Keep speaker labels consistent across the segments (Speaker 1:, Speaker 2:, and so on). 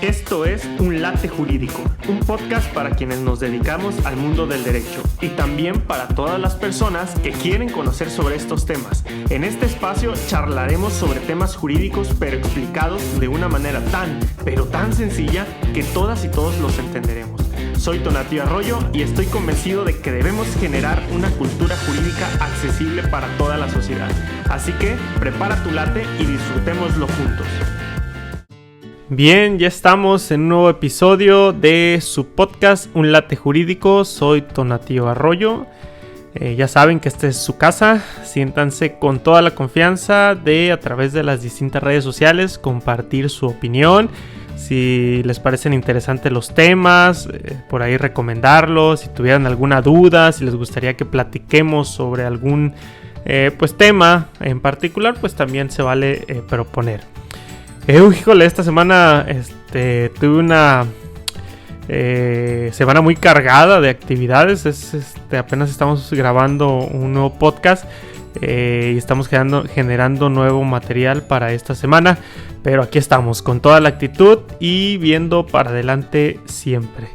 Speaker 1: Esto es Un Latte Jurídico, un podcast para quienes nos dedicamos al mundo del derecho y también para todas las personas que quieren conocer sobre estos temas. En este espacio charlaremos sobre temas jurídicos pero explicados de una manera tan sencilla que todas y todos los entenderemos. Soy Tonatiuh Arroyo y estoy convencido de que debemos generar una cultura jurídica accesible para toda la sociedad. Así que prepara tu latte y disfrutémoslo juntos. Bien, ya estamos en un nuevo episodio de su podcast Un Latte Jurídico. Soy Tonatiuh Arroyo. Ya saben que esta es su casa. Siéntanse con toda la confianza de, a través de las distintas redes sociales, compartir su opinión. Si les parecen interesantes los temas, por ahí recomendarlos. Si tuvieran alguna duda, si les gustaría que platiquemos sobre algún tema en particular, pues también se vale proponer. Híjole, esta semana tuve una semana muy cargada de actividades. Apenas estamos grabando un nuevo podcast y estamos generando nuevo material para esta semana. Pero aquí estamos con toda la actitud y viendo para adelante siempre.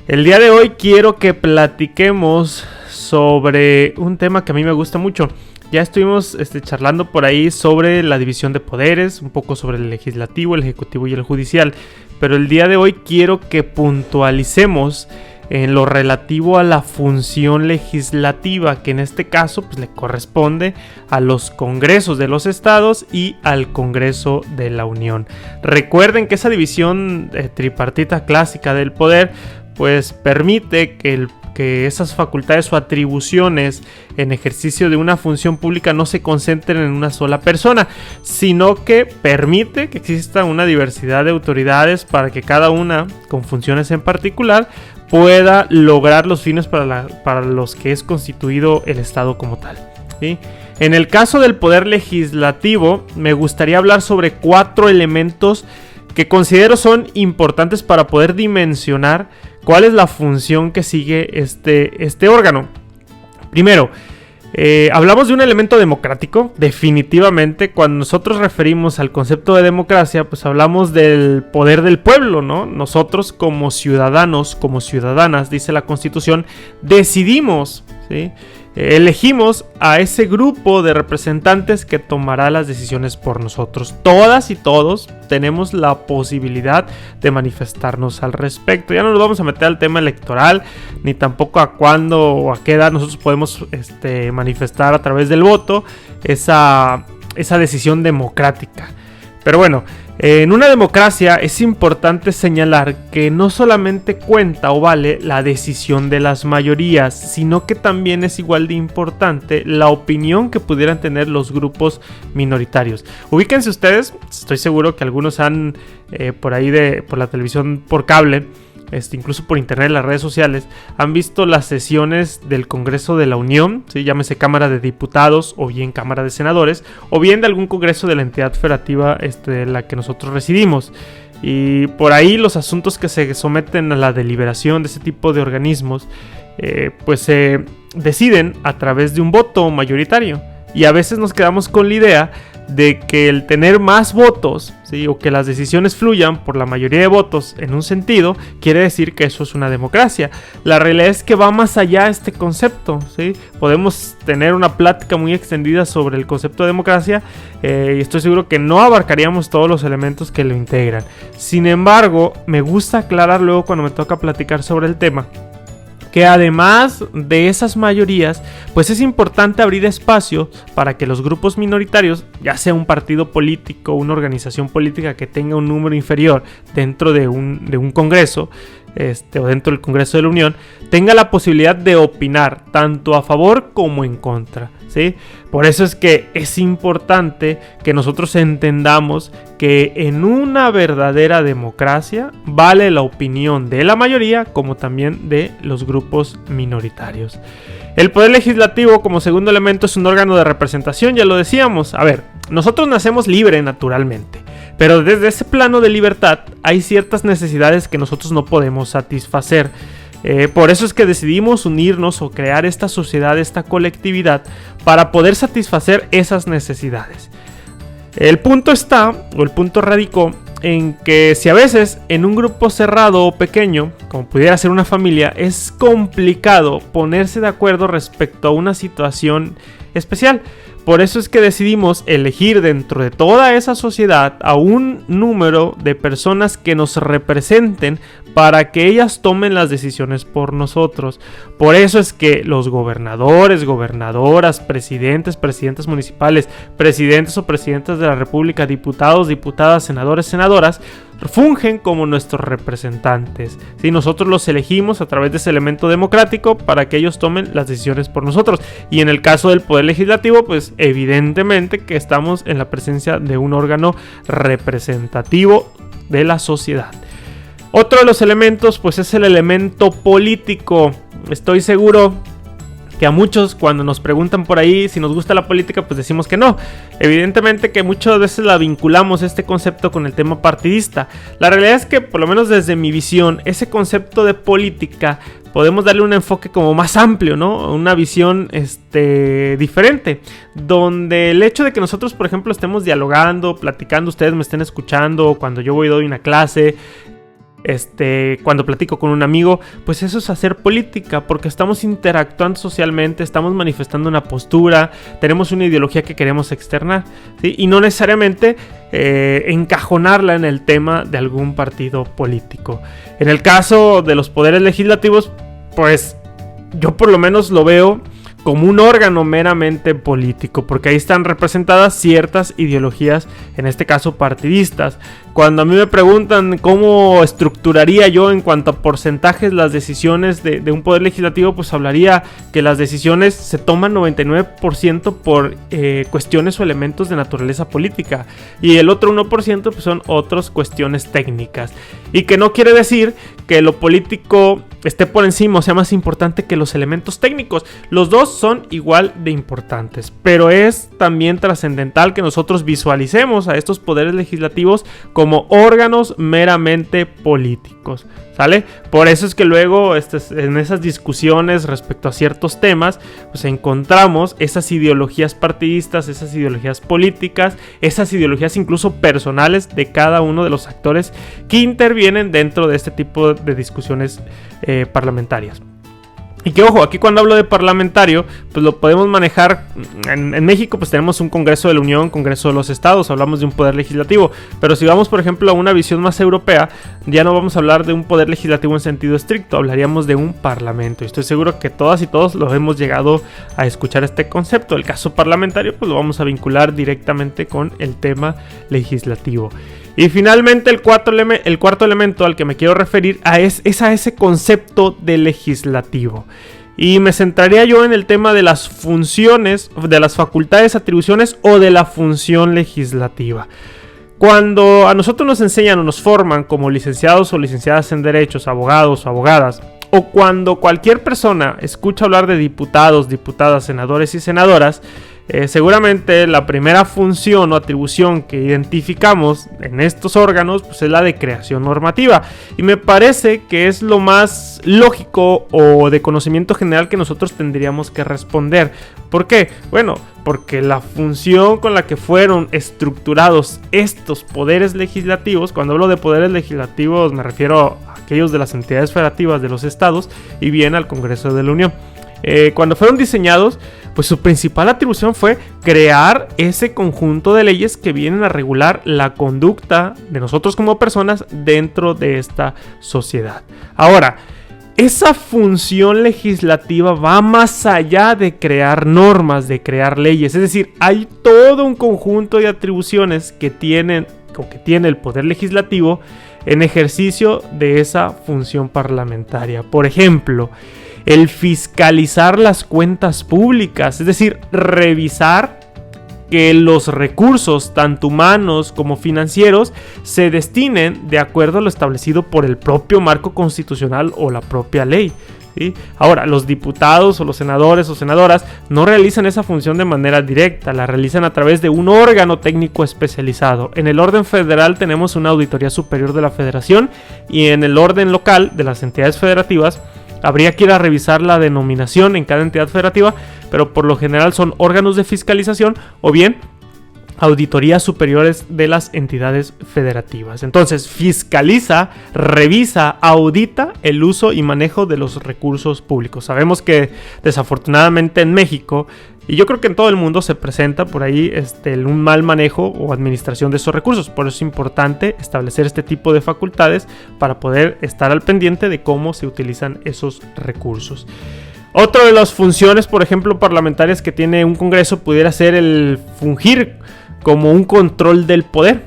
Speaker 1: El día de hoy quiero que platiquemos sobre un tema que a mí me gusta mucho. Ya estuvimos charlando por ahí sobre la división de poderes, un poco sobre el legislativo, el ejecutivo y el judicial. Pero el día de hoy quiero que puntualicemos en lo relativo a la función legislativa, que en este caso pues, le corresponde a los congresos de los estados y al Congreso de la Unión. Recuerden que esa división tripartita clásica del poder pues permite que esas facultades o atribuciones en ejercicio de una función pública no se concentren en una sola persona, sino que permite que exista una diversidad de autoridades para que cada una, con funciones en particular, pueda lograr los fines para los que es constituido el Estado como tal, ¿sí? En el caso del poder legislativo, me gustaría hablar sobre 4 elementos que considero son importantes para poder dimensionar cuál es la función que sigue este órgano. Primero, hablamos de un elemento democrático. Definitivamente, cuando nosotros referimos al concepto de democracia, pues hablamos del poder del pueblo, ¿no? Nosotros como ciudadanos, como ciudadanas, dice la Constitución, decidimos, ¿sí? Elegimos a ese grupo de representantes que tomará las decisiones por nosotros. Todas y todos tenemos la posibilidad de manifestarnos al respecto. Ya no nos vamos a meter al tema electoral, ni tampoco a cuándo o a qué edad nosotros podemos manifestar a través del voto esa decisión democrática. Pero bueno, en una democracia es importante señalar que no solamente cuenta o vale la decisión de las mayorías, sino que también es igual de importante la opinión que pudieran tener los grupos minoritarios. Ubíquense ustedes, estoy seguro que algunos han por la televisión por cable, incluso por internet, las redes sociales, han visto las sesiones del Congreso de la Unión, ¿sí? Llámese Cámara de Diputados o bien Cámara de Senadores, o bien de algún congreso de la entidad federativa de la que nosotros residimos. Y por ahí los asuntos que se someten a la deliberación de ese tipo de organismos, pues se deciden a través de un voto mayoritario. Y a veces nos quedamos con la idea de que el tener más votos, ¿sí? O que las decisiones fluyan por la mayoría de votos en un sentido, quiere decir que eso es una democracia. La realidad es que va más allá este concepto, ¿sí? Podemos tener una plática muy extendida sobre el concepto de democracia y estoy seguro que no abarcaríamos todos los elementos que lo integran. Sin embargo, me gusta aclarar luego cuando me toca platicar sobre el tema, que además de esas mayorías, pues es importante abrir espacio para que los grupos minoritarios, ya sea un partido político, una organización política que tenga un número inferior dentro de un congreso, o dentro del Congreso de la Unión, tenga la posibilidad de opinar tanto a favor como en contra, ¿sí? Por eso es que es importante que nosotros entendamos que en una verdadera democracia vale la opinión de la mayoría como también de los grupos minoritarios. El poder legislativo, como segundo elemento, es un órgano de representación, ya lo decíamos. A ver, nosotros nacemos libres naturalmente, pero desde ese plano de libertad hay ciertas necesidades que nosotros no podemos satisfacer. Por eso es que decidimos unirnos o crear esta sociedad, esta colectividad, para poder satisfacer esas necesidades. El punto radicó en que si a veces en un grupo cerrado o pequeño, como pudiera ser una familia, es complicado ponerse de acuerdo respecto a una situación especial. Por eso es que decidimos elegir dentro de toda esa sociedad a un número de personas que nos representen para que ellas tomen las decisiones por nosotros. Por eso es que los gobernadores, gobernadoras, presidentes, presidentes municipales, presidentes o presidentas de la república, diputados, diputadas, senadores, senadoras, fungen como nuestros representantes. ¿Sí? Nosotros los elegimos a través de ese elemento democrático para que ellos tomen las decisiones por nosotros. Y en el caso del Poder Legislativo, pues evidentemente que estamos en la presencia de un órgano representativo de la sociedad. Otro de los elementos, pues es el elemento político. Estoy seguro que a muchos, cuando nos preguntan por ahí si nos gusta la política, pues decimos que no. Evidentemente que muchas veces la vinculamos este concepto con el tema partidista. La realidad es que, por lo menos desde mi visión, ese concepto de política podemos darle un enfoque como más amplio, ¿no? Una visión diferente, donde el hecho de que nosotros, por ejemplo, estemos dialogando, platicando, ustedes me estén escuchando, cuando yo voy y doy una clase, cuando platico con un amigo, pues eso es hacer política, porque estamos interactuando socialmente, estamos manifestando una postura, tenemos una ideología que queremos externar, ¿sí? Y no necesariamente encajonarla en el tema de algún partido político. En el caso de los poderes legislativos, pues yo por lo menos lo veo como un órgano meramente político, porque ahí están representadas ciertas ideologías, en este caso partidistas. Cuando a mí me preguntan cómo estructuraría yo en cuanto a porcentajes las decisiones de un poder legislativo, pues hablaría que las decisiones se toman 99% por cuestiones o elementos de naturaleza política, y el otro 1% pues son otras cuestiones técnicas, y que no quiere decir que lo político esté por encima o sea más importante que los elementos técnicos. Los dos son igual de importantes, pero es también trascendental que nosotros visualicemos a estos poderes legislativos como órganos meramente políticos, ¿sale? Por eso es que luego en esas discusiones respecto a ciertos temas, pues encontramos esas ideologías partidistas, esas ideologías políticas, esas ideologías incluso personales de cada uno de los actores que intervienen dentro de este tipo de discusiones parlamentarias. Y que ojo, aquí cuando hablo de parlamentario, pues lo podemos manejar en México, pues tenemos un Congreso de la Unión, Congreso de los Estados, hablamos de un poder legislativo, pero si vamos por ejemplo a una visión más europea, ya no vamos a hablar de un poder legislativo en sentido estricto, hablaríamos de un parlamento, y estoy seguro que todas y todos lo hemos llegado a escuchar este concepto. El caso parlamentario pues lo vamos a vincular directamente con el tema legislativo. Y finalmente el cuarto elemento al que me quiero referir es a ese concepto de legislativo. Y me centraría yo en el tema de las funciones, de las facultades, atribuciones o de la función legislativa. Cuando a nosotros nos enseñan o nos forman como licenciados o licenciadas en derechos, abogados o abogadas, o cuando cualquier persona escucha hablar de diputados, diputadas, senadores y senadoras, seguramente la primera función o atribución que identificamos en estos órganos pues es la de creación normativa, y me parece que es lo más lógico o de conocimiento general que nosotros tendríamos que responder. ¿Por qué? Bueno, porque la función con la que fueron estructurados estos poderes legislativos, cuando hablo de poderes legislativos me refiero a aquellos de las entidades federativas de los estados y bien al Congreso de la Unión. Cuando fueron diseñados, pues su principal atribución fue crear ese conjunto de leyes que vienen a regular la conducta de nosotros como personas dentro de esta sociedad. Ahora, esa función legislativa va más allá de crear normas, de crear leyes. Es decir, hay todo un conjunto de atribuciones que tiene el Poder Legislativo en ejercicio de esa función parlamentaria. Por ejemplo, el fiscalizar las cuentas públicas, es decir, revisar que los recursos, tanto humanos como financieros, se destinen de acuerdo a lo establecido por el propio marco constitucional o la propia ley, ¿sí? Ahora, los diputados o los senadores o senadoras no realizan esa función de manera directa, la realizan a través de un órgano técnico especializado. En el orden federal tenemos una Auditoría Superior de la Federación, y en el orden local de las entidades federativas habría que ir a revisar la denominación en cada entidad federativa, pero por lo general son órganos de fiscalización o bien auditorías superiores de las entidades federativas. Entonces, fiscaliza, revisa, audita el uso y manejo de los recursos públicos. Sabemos que desafortunadamente en México, y yo creo que en todo el mundo, se presenta por ahí un mal manejo o administración de esos recursos. Por eso es importante establecer este tipo de facultades para poder estar al pendiente de cómo se utilizan esos recursos. Otra de las funciones, por ejemplo, parlamentarias que tiene un Congreso pudiera ser el fungir como un control del poder.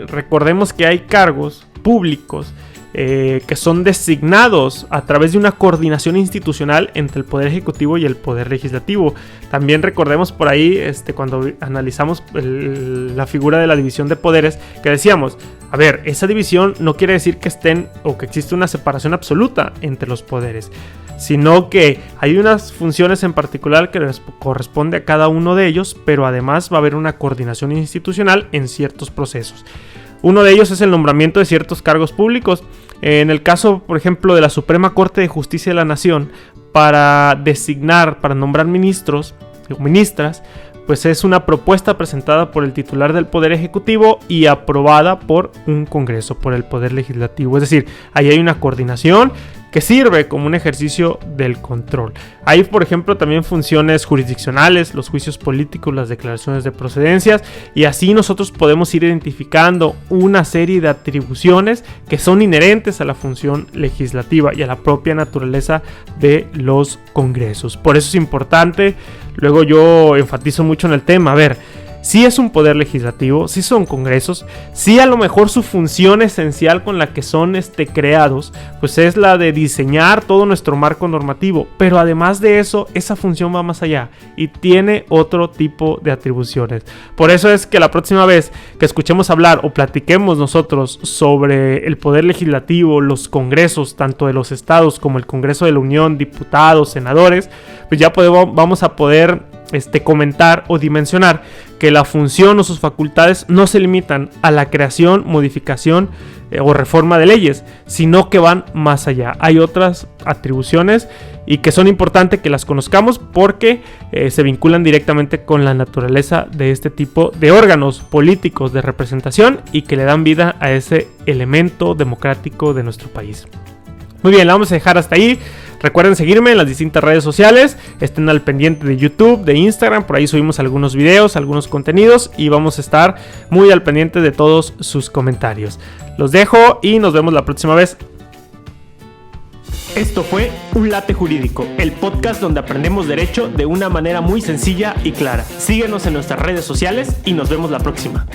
Speaker 1: Recordemos que hay cargos públicos que son designados a través de una coordinación institucional entre el Poder Ejecutivo y el Poder Legislativo. También recordemos por ahí, cuando analizamos la figura de la división de poderes, que decíamos, a ver, esa división no quiere decir que estén o que existe una separación absoluta entre los poderes, sino que hay unas funciones en particular que les corresponde a cada uno de ellos, pero además va a haber una coordinación institucional en ciertos procesos. Uno de ellos es el nombramiento de ciertos cargos públicos. En el caso, por ejemplo, de la Suprema Corte de Justicia de la Nación, para nombrar ministros o ministras, pues es una propuesta presentada por el titular del Poder Ejecutivo y aprobada por un Congreso, por el Poder Legislativo. Es decir, ahí hay una coordinación que sirve como un ejercicio del control. Hay, por ejemplo, también funciones jurisdiccionales, los juicios políticos, las declaraciones de procedencias, y así nosotros podemos ir identificando una serie de atribuciones que son inherentes a la función legislativa y a la propia naturaleza de los congresos. Por eso es importante, luego yo enfatizo mucho en el tema, a ver, sí es un poder legislativo, sí son congresos, sí a lo mejor su función esencial con la que son creados, pues es la de diseñar todo nuestro marco normativo, pero además de eso, esa función va más allá y tiene otro tipo de atribuciones. Por eso es que la próxima vez que escuchemos hablar o platiquemos nosotros sobre el poder legislativo, los congresos, tanto de los estados como el Congreso de la Unión, diputados, senadores, pues ya vamos a poder comentar o dimensionar que la función o sus facultades no se limitan a la creación, modificación o reforma de leyes, sino que van más allá. Hay otras atribuciones y que son importantes que las conozcamos porque se vinculan directamente con la naturaleza de este tipo de órganos políticos de representación y que le dan vida a ese elemento democrático de nuestro país. Muy bien, la vamos a dejar hasta ahí. Recuerden seguirme en las distintas redes sociales, estén al pendiente de YouTube, de Instagram, por ahí subimos algunos videos, algunos contenidos y vamos a estar muy al pendiente de todos sus comentarios. Los dejo y nos vemos la próxima vez. Esto fue Un Late Jurídico, el podcast donde aprendemos derecho de una manera muy sencilla y clara. Síguenos en nuestras redes sociales y nos vemos la próxima.